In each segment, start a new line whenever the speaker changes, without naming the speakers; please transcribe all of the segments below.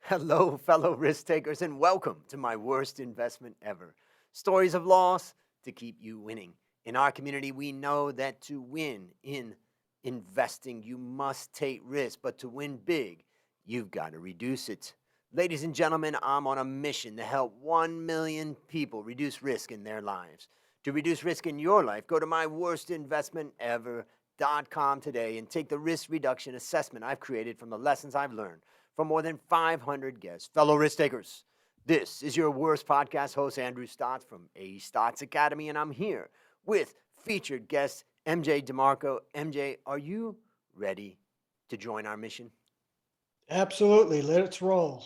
Hello, fellow risk takers, and welcome to my worst investment ever. Stories of loss to keep you winning. In our community, we know that to win in investing, you must take risk, but to win big, you've got to reduce it. Ladies and gentlemen, I'm on a mission to help 1 million people reduce risk in their lives. To reduce risk in your life, go to myworstinvestmentever.com today and take the risk reduction assessment I've created from the lessons I've learned from more than 500 guests, fellow risk takers. This is your worst podcast host, Andrew Stotz from A Stotz Academy, and I'm here with featured guest MJ DeMarco. MJ, are you ready to join our mission?
Absolutely. Let's roll.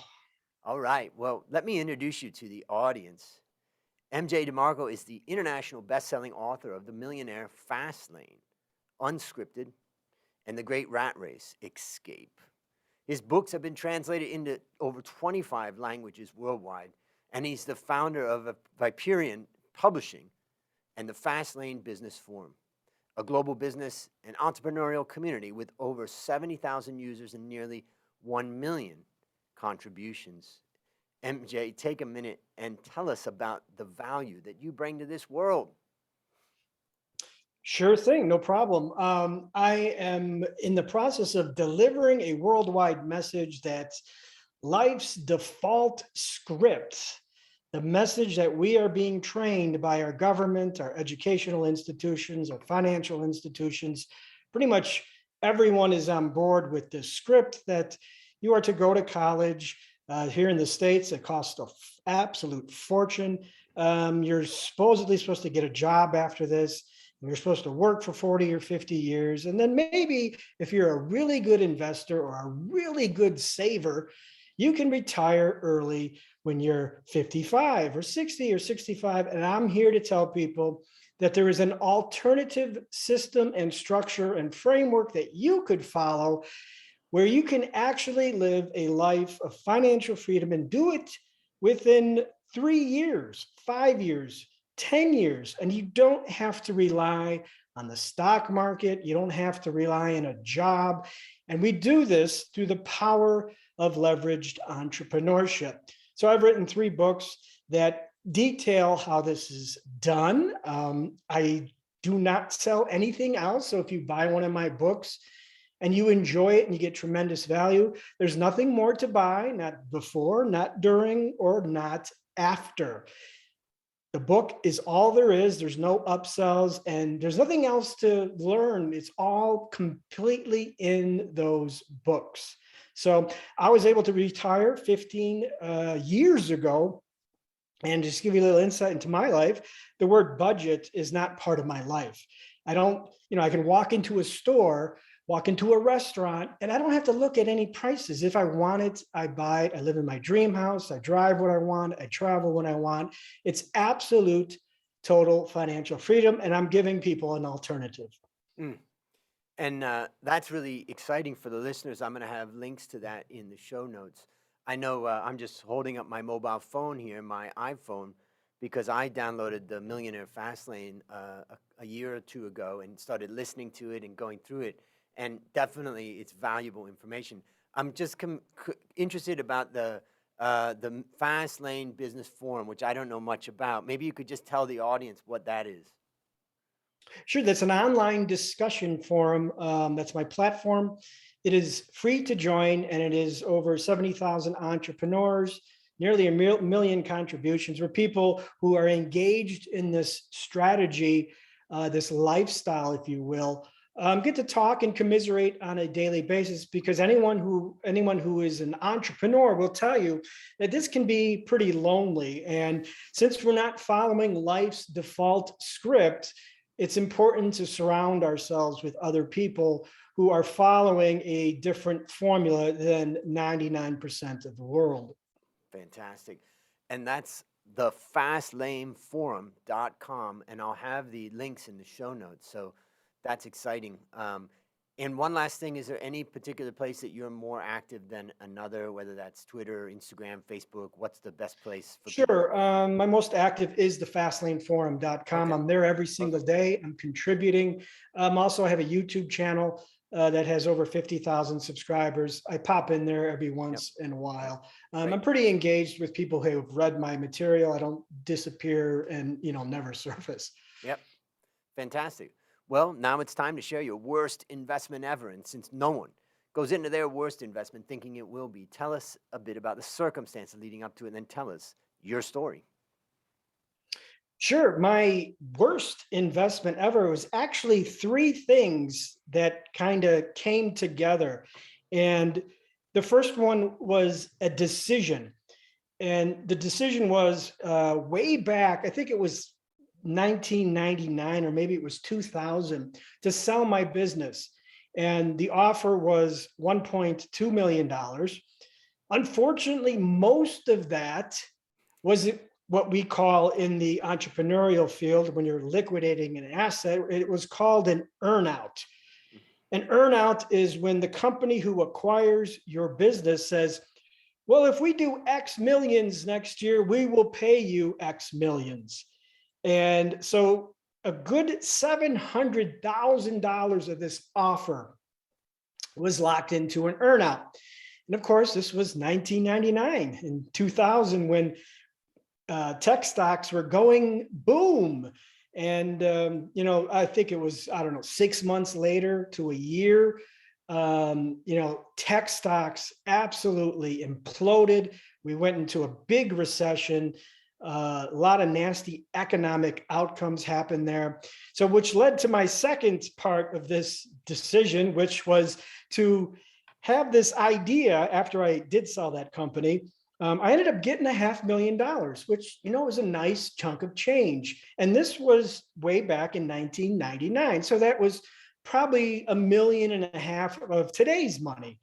All right. Well, let me introduce you to the audience. MJ DeMarco is the international best-selling author of The Millionaire Fastlane, Unscripted, and The Great Rat Race, Escape. His books have been translated into over 25 languages worldwide, and he's the founder of Viperion Publishing and the Fastlane Business Forum, a global business and entrepreneurial community with over 70,000 users and nearly 1 million contributions. MJ, take a minute and tell us about the value that you bring to this world.
Sure thing. No problem. I am in the process of delivering a worldwide message that's life's default script. The message that we are being trained by our government, our educational institutions, our financial institutions. Pretty much everyone is on board with this script that you are to go to college. Here in the States, it costs an absolute fortune. You're supposedly supposed to get a job after this. You're supposed to work for 40 or 50 years. And then maybe if you're a really good investor or a really good saver, you can retire early when you're 55 or 60 or 65. And I'm here to tell people that there is an alternative system and structure and framework that you could follow where you can actually live a life of financial freedom and do it within 3 years, 5 years, 10 years. And you don't have to rely on the stock market. You don't have to rely on a job. And we do this through the power of leveraged entrepreneurship. So I've written 3 books that detail how this is done. I do not sell anything else. So if you buy one of my books and you enjoy it and you get tremendous value, there's nothing more to buy, not before, not during, or not after. The book is all there is. There's no upsells and there's nothing else to learn. It's all completely in those books. So I was able to retire 15 years ago. And just give you a little insight into my life, the word budget is not part of my life. I don't, I can walk into a store, walk into a restaurant, and I don't have to look at any prices. If I want it, I buy it. I live in my dream house. I drive what I want. I travel when I want. It's absolute, total financial freedom. And I'm giving people an alternative.
Mm. And that's really exciting for the listeners. I'm going to have links to that in the show notes. I know I'm just holding up my mobile phone here, my iPhone, because I downloaded the Millionaire Fastlane a year or 2 ago and started listening to it and going through it. And definitely it's valuable information. I'm just interested about the Fastlane Business Forum, which I don't know much about. Maybe you could just tell the audience what that is.
Sure, that's an online discussion forum. That's my platform. It is free to join, and it is over 70,000 entrepreneurs, nearly a million contributions, where people who are engaged in this strategy, this lifestyle, if you will, get to talk and commiserate on a daily basis. Because anyone who is an entrepreneur will tell you that this can be pretty lonely. And since we're not following life's default script, it's important to surround ourselves with other people who are following a different formula than 99% of the world.
Fantastic. And that's the fastlaneforum.com. And I'll have the links in the show notes. So that's exciting. And one last thing, is there any particular place that you're more active than another, whether that's Twitter, Instagram, Facebook? What's the best place for people?
Sure. My most active is the fastlaneforum.com.
Okay.
I'm there every single
Perfect.
day. I'm contributing. Also, I have a YouTube channel that has over 50,000 subscribers. I pop in there every once in a while.
Great.
I'm pretty engaged with people who have read my material. I don't disappear and, never surface.
Yep. Fantastic. Well, now it's time to share your worst investment ever. And since no one goes into their worst investment thinking it will be, tell us a bit about the circumstances leading up to it, and then tell us your story.
Sure. My worst investment ever was actually three things that kind of came together. And the first one was a decision. And the decision was way back, I think it was 1999 or maybe it was 2000, to sell my business. And the offer was $1.2 million. Unfortunately, most of that was what we call in the entrepreneurial field, when you're liquidating an asset, it was called an earnout. An earnout is when the company who acquires your business says, well, if we do X millions next year, we will pay you X millions. And so a good $700,000 of this offer was locked into an earnout. And of course, this was 1999 and 2000 when tech stocks were going boom. And, I think it was, 6 months later to a year, tech stocks absolutely imploded. We went into a big recession. A lot of nasty economic outcomes happened there. So, which led to my second part of this decision, which was to have this idea after I did sell that company. I ended up getting $500,000, which, was a nice chunk of change. And this was way back in 1999. So that was probably $1.5 million of today's money.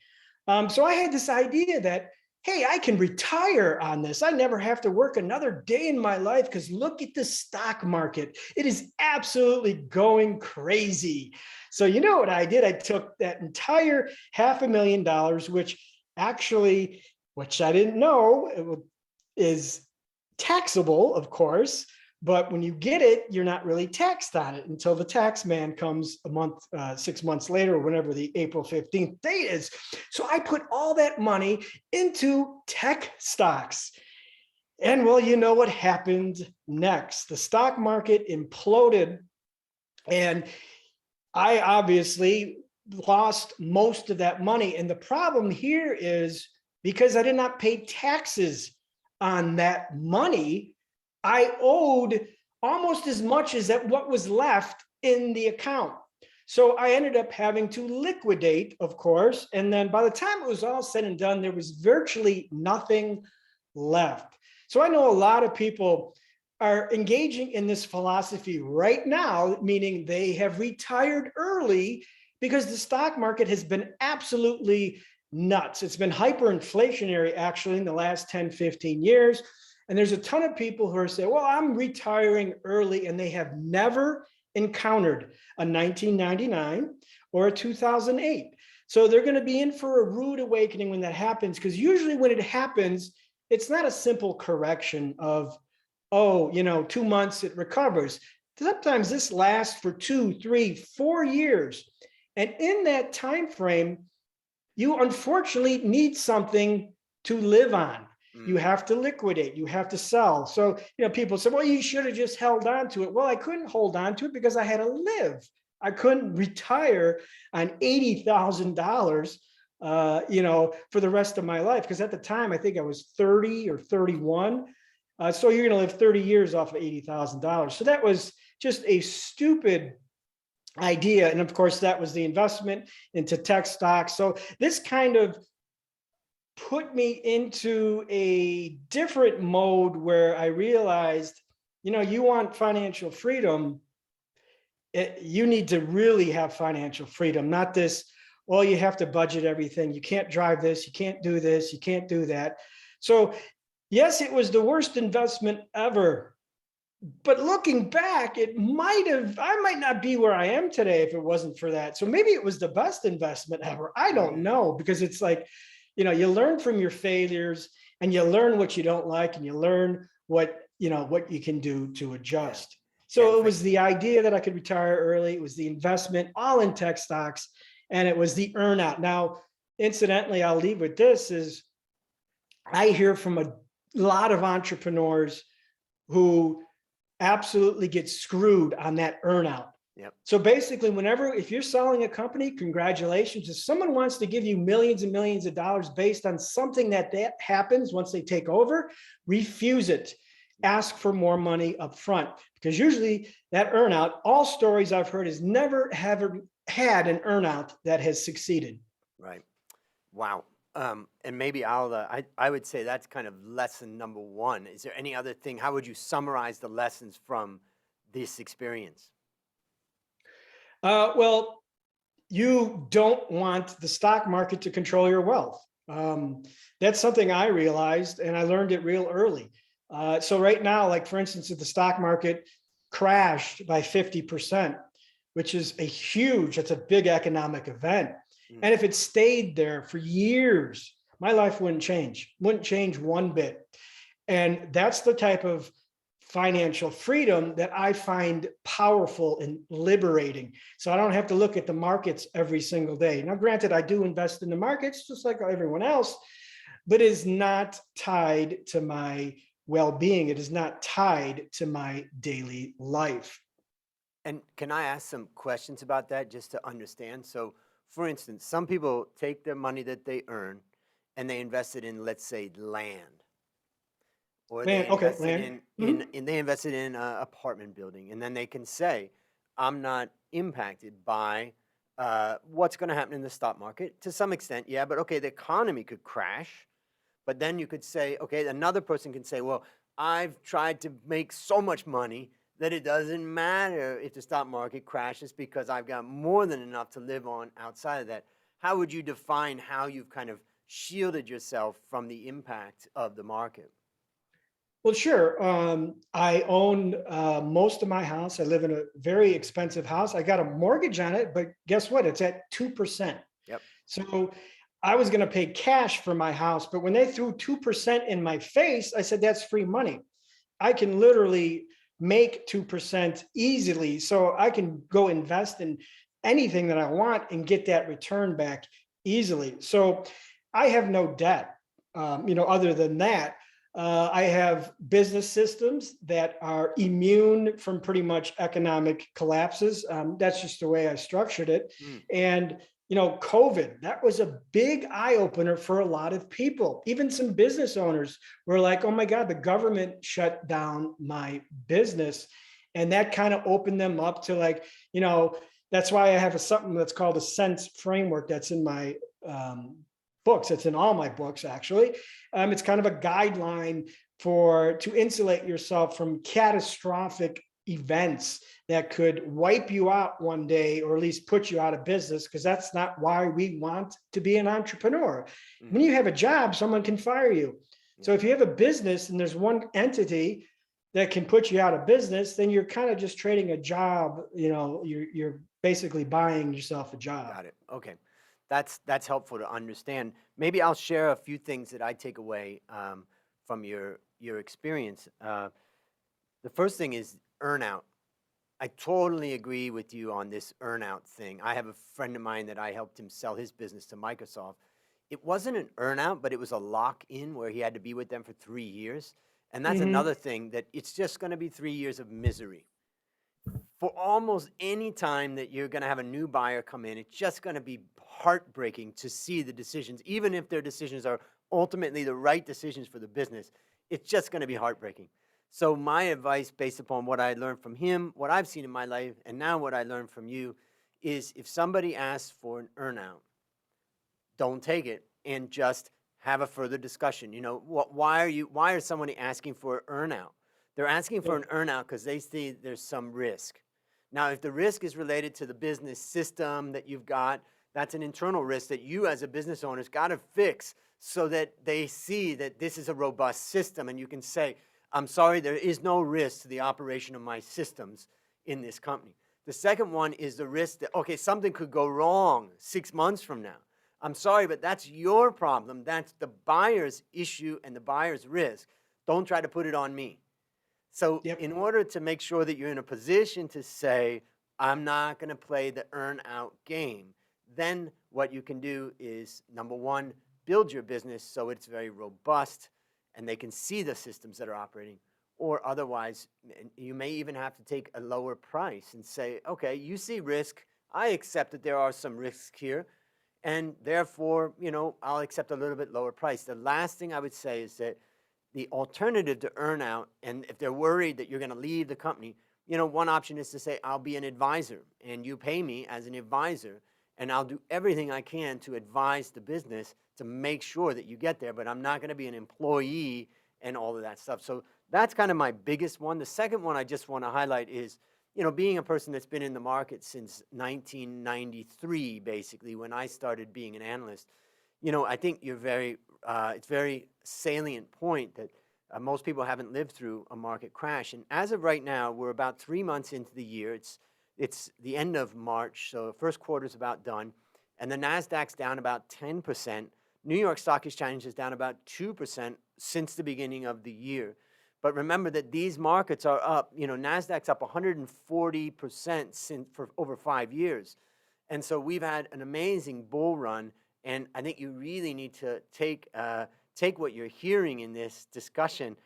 So I had this idea that, hey, I can retire on this. I never have to work another day in my life because look at the stock market. It is absolutely going crazy. So you know what I did? I took that entire $500,000, which actually, which I didn't know, is taxable, of course. But when you get it, you're not really taxed on it until the tax man comes 6 months later, or whenever the April 15th date is. So I put all that money into tech stocks. And well, you know what happened next? The stock market imploded. And I obviously lost most of that money. And the problem here is because I did not pay taxes on that money, I owed almost as much as what was left in the account. So I ended up having to liquidate, of course. And then by the time it was all said and done, there was virtually nothing left. So I know a lot of people are engaging in this philosophy right now, meaning they have retired early because the stock market has been absolutely nuts. It's been hyperinflationary actually in the last 10, 15 years. And there's a ton of people who are saying, well, I'm retiring early, and they have never encountered a 1999 or a 2008. So they're going to be in for a rude awakening when that happens, because usually when it happens, it's not a simple correction of, 2 months it recovers. Sometimes this lasts for 2, 3, 4 years. And in that time frame, you unfortunately need something to live on. You have to liquidate, you have to sell. So, people say, well, you should have just held on to it. Well, I couldn't hold on to it because I had to live. I couldn't retire on $80,000, for the rest of my life. Because at the time, I think I was 30 or 31. So you're going to live 30 years off of $80,000. So that was just a stupid idea. And of course, that was the investment into tech stocks. So this kind of put me into a different mode where I realized, you want financial freedom, you need to really have financial freedom, not this, well, you have to budget everything. You can't drive this, you can't do this, you can't do that. So yes, it was the worst investment ever. But looking back, I might not be where I am today if it wasn't for that. So maybe it was the best investment ever. I don't know, because it's like, you learn from your failures, and you learn what you don't like, and you learn what you can do to adjust. So it was the idea that I could retire early. It was the investment all in tech stocks. and it was the earnout. Now, incidentally, I'll leave with this is I hear from a lot of entrepreneurs who absolutely get screwed on that earnout.
Yep.
So basically, if you're selling a company, congratulations. If someone wants to give you millions and millions of dollars based on something that happens once they take over, refuse it. Ask for more money up front, because usually that earnout, all stories I've heard is never have had an earnout that has succeeded.
Right. Wow. And maybe I would say that's kind of lesson number one. Is there any other thing? How would you summarize the lessons from this experience?
Well, you don't want the stock market to control your wealth. That's something I realized, and I learned it real early. So right now, like for instance, if the stock market crashed by 50%, which is that's a big economic event. And if it stayed there for years, my life wouldn't change one bit. And that's the type of financial freedom that I find powerful and liberating. So I don't have to look at the markets every single day. Now, granted, I do invest in the markets just like everyone else, but it is not tied to my well-being. It is not tied to my daily life.
And can I ask some questions about that just to understand? So, for instance, some people take their money that they earn and they invest it in, let's say, land. Or they invest it in an apartment building, and then they can say, I'm not impacted by what's going to happen in the stock market. To some extent, yeah, but okay, the economy could crash. But then you could say, okay, another person can say, well, I've tried to make so much money that it doesn't matter if the stock market crashes because I've got more than enough to live on outside of that. How would you define how you've kind of shielded yourself from the impact of the market?
Well, sure. I own most of my house. I live in a very expensive house. I got a mortgage on it, but guess what? It's at 2%.
Yep.
So I was going to pay cash for my house, but when they threw 2% in my face, I said, that's free money. I can literally make 2% easily. So I can go invest in anything that I want and get that return back easily. So I have no debt. Other than that, I have business systems that are immune from pretty much economic collapses. That's just the way I structured it. And COVID, that was a big eye opener for a lot of people. Even some business owners were like, oh my God, the government shut down my business. And that kind of opened them up to that's why I have something that's called a sense framework that's in my books. It's in all my books, actually. It's kind of a guideline to insulate yourself from catastrophic events that could wipe you out one day, or at least put you out of business, because that's not why we want to be an entrepreneur. When you have a job, someone can fire you. So if you have a business and there's one entity that can put you out of business, then you're kind of just trading a job. You're basically buying yourself a job.
Got it. Okay. That's helpful to understand. Maybe I'll share a few things that I take away from your experience. The first thing is earnout. I totally agree with you on this earnout thing. I have a friend of mine that I helped him sell his business to Microsoft. It wasn't an earnout, but it was a lock-in where he had to be with them for 3 years. And that's another thing, that it's just going to be 3 years of misery. For almost any time that you're going to have a new buyer come in, it's just going to be heartbreaking to see the decisions, even if their decisions are ultimately the right decisions for the business. It's just going to be heartbreaking. So my advice, based upon what I learned from him, what I've seen in my life, and now what I learned from you, is if somebody asks for an earnout, don't take it and just have a further discussion. Why are somebody asking for an earnout? They're asking for an earnout because they see there's some risk. Now, if the risk is related to the business system that you've got, that's an internal risk that you as a business owner has got to fix so that they see that this is a robust system, and you can say, I'm sorry, there is no risk to the operation of my systems in this company. The second one is the risk that, okay, something could go wrong 6 months from now. I'm sorry, but that's your problem. That's the buyer's issue and the buyer's risk. Don't try to put it on me. So in order to make sure that you're in a position to say, I'm not going to play the earn out game, then what you can do is, number one, build your business so it's very robust and they can see the systems that are operating. Or otherwise, you may even have to take a lower price and say, okay, you see risk. I accept that there are some risks here. And therefore, I'll accept a little bit lower price. The last thing I would say is that the alternative to Earnout, and if they're worried that you're going to leave the company, one option is to say, I'll be an advisor and you pay me as an advisor and I'll do everything I can to advise the business to make sure that you get there, but I'm not going to be an employee and all of that stuff. So that's kind of my biggest one. The second one I just want to highlight is, being a person that's been in the market since 1993, basically, when I started being an analyst, I think you're it's very salient point that most people haven't lived through a market crash. And as of right now, we're about 3 months into the year. It's the end of March, so the first quarter's about done. And the NASDAQ's down about 10%. New York Stock Exchange is down about 2% since the beginning of the year. But remember that these markets are up, NASDAQ's up 140% for over 5 years. And so we've had an amazing bull run. And I think you really need to take what you're hearing in this discussion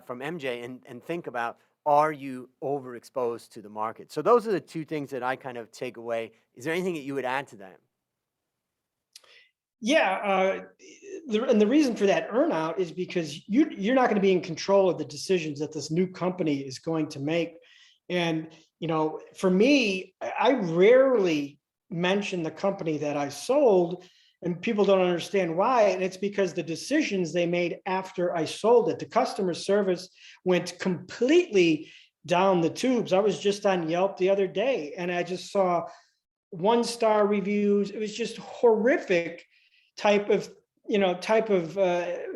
from MJ and think about, are you overexposed to the market? So those are the two things that I kind of take away. Is there anything that you would add to that?
Yeah, and the reason for that earnout is because you're not going to be in control of the decisions that this new company is going to make. And, for me, I rarely mention the company that I sold, and people don't understand why. And it's because the decisions they made after I sold it, the customer service went completely down the tubes. I was just on Yelp the other day and I just saw 1-star reviews. It was just horrific type of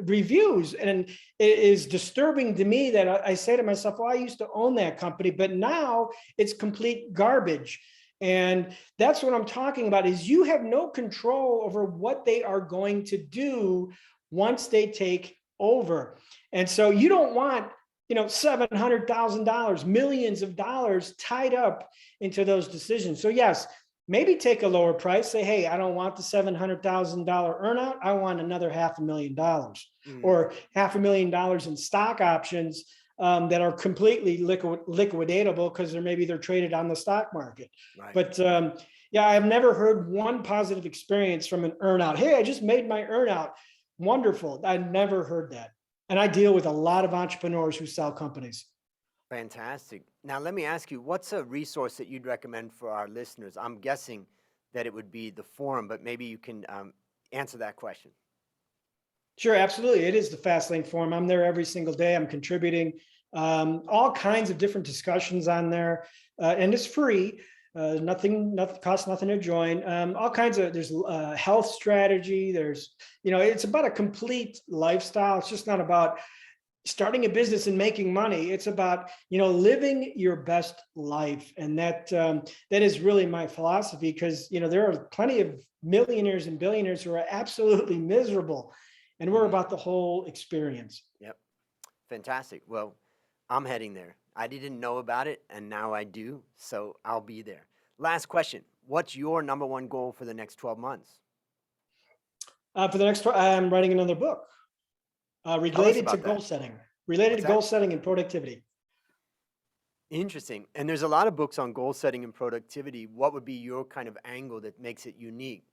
reviews. And it is disturbing to me that I say to myself, well, I used to own that company, but now it's complete garbage. And that's what I'm talking about, is you have no control over what they are going to do once they take over. And so you don't want, $700,000, millions of dollars tied up into those decisions. So yes, maybe take a lower price, say, hey, I don't want the $700,000 earnout. I want another $500,000 or $500,000 in stock options that are completely liquidatable because they're traded on the stock market.
Right.
But yeah, I've never heard one positive experience from an earnout. Hey, I just made my earnout. Wonderful. I never heard that. And I deal with a lot of entrepreneurs who sell companies.
Fantastic. Now, let me ask you, what's a resource that you'd recommend for our listeners? I'm guessing that it would be the forum, but maybe you can answer that question.
Sure, absolutely. It is the Fastlane Forum. I'm there every single day. I'm contributing all kinds of different discussions on there, and it's free. Nothing costs nothing to join. All kinds of, there's health strategy. There's, it's about a complete lifestyle. It's just not about starting a business and making money. It's about, living your best life. And that is really my philosophy, because, there are plenty of millionaires and billionaires who are absolutely miserable. And we're about the whole experience.
Yep. Fantastic. Well, I'm heading there. I didn't know about it, and now I do, so I'll be there. Last question. What's your number one goal for the next 12 months?
For the next, I'm writing another book related to goal setting, goal setting and productivity.
Interesting. And there's a lot of books on goal setting and productivity. What would be your kind of angle that makes it unique?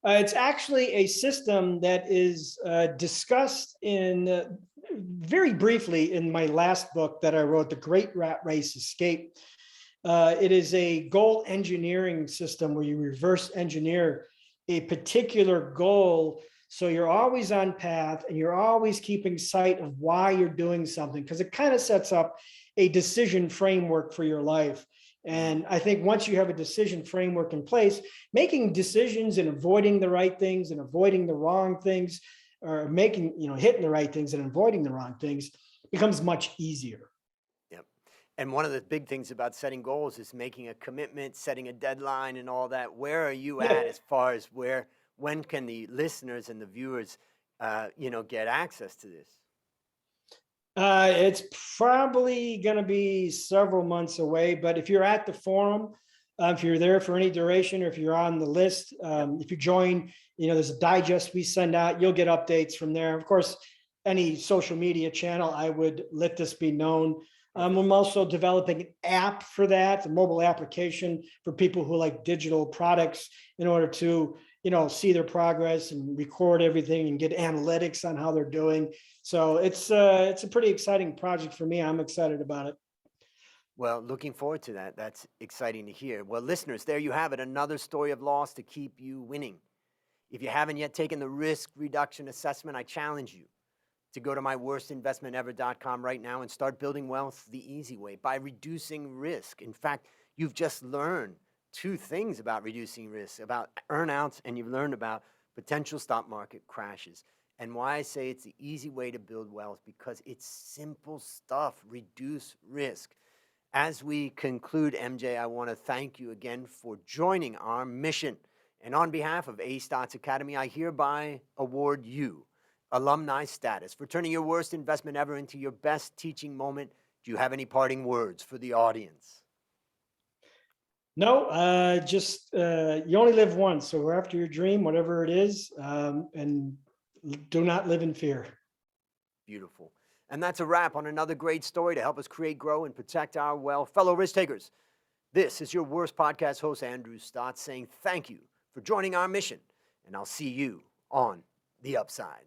It's actually a system that is discussed in very briefly in my last book that I wrote, The Great Rat Race Escape. It is a goal engineering system where you reverse engineer a particular goal, so you're always on path and you're always keeping sight of why you're doing something, because it kind of sets up a decision framework for your life. And I think once you have a decision framework in place, making decisions and avoiding the right things and avoiding the wrong things, or making, hitting the right things and avoiding the wrong things, becomes much easier.
Yep. And one of the big things about setting goals is making a commitment, setting a deadline and all that. Where are you at as far as when can the listeners and the viewers, get access to this?
It's probably going to be several months away, but if you're at the forum, If you're there for any duration, or if you're on the list, if you join, there's a digest we send out. You'll get updates from there. Of course, any social media channel, I would let this be known. I'm also developing an app for that, a mobile application for people who like digital products, in order to see their progress and record everything and get analytics on how they're doing. So it's a pretty exciting project for me. I'm excited about it.
Well, looking forward to that. That's exciting to hear. Well, listeners, there you have it, another story of loss to keep you winning. If you haven't yet taken the risk reduction assessment, I challenge you to go to myworstinvestmentever.com right now and start building wealth the easy way by reducing risk. In fact, you've just learned 2 things about reducing risk, about earnouts, and you've learned about potential stock market crashes. And why I say it's the easy way to build wealth, because it's simple stuff. Reduce risk. As we conclude, MJ, I want to thank you again for joining our mission. And on behalf of A Stotz Academy, I hereby award you alumni status for turning your worst investment ever into your best teaching moment. Do you have any parting words for the audience?
No, just you only live once. So we're after your dream, whatever it is, and do not live in fear.
Beautiful. And that's a wrap on another great story to help us create, grow, and protect our wealth. Fellow risk takers, this is your worst podcast host, Andrew Stotz, saying thank you for joining our mission. And I'll see you on the upside.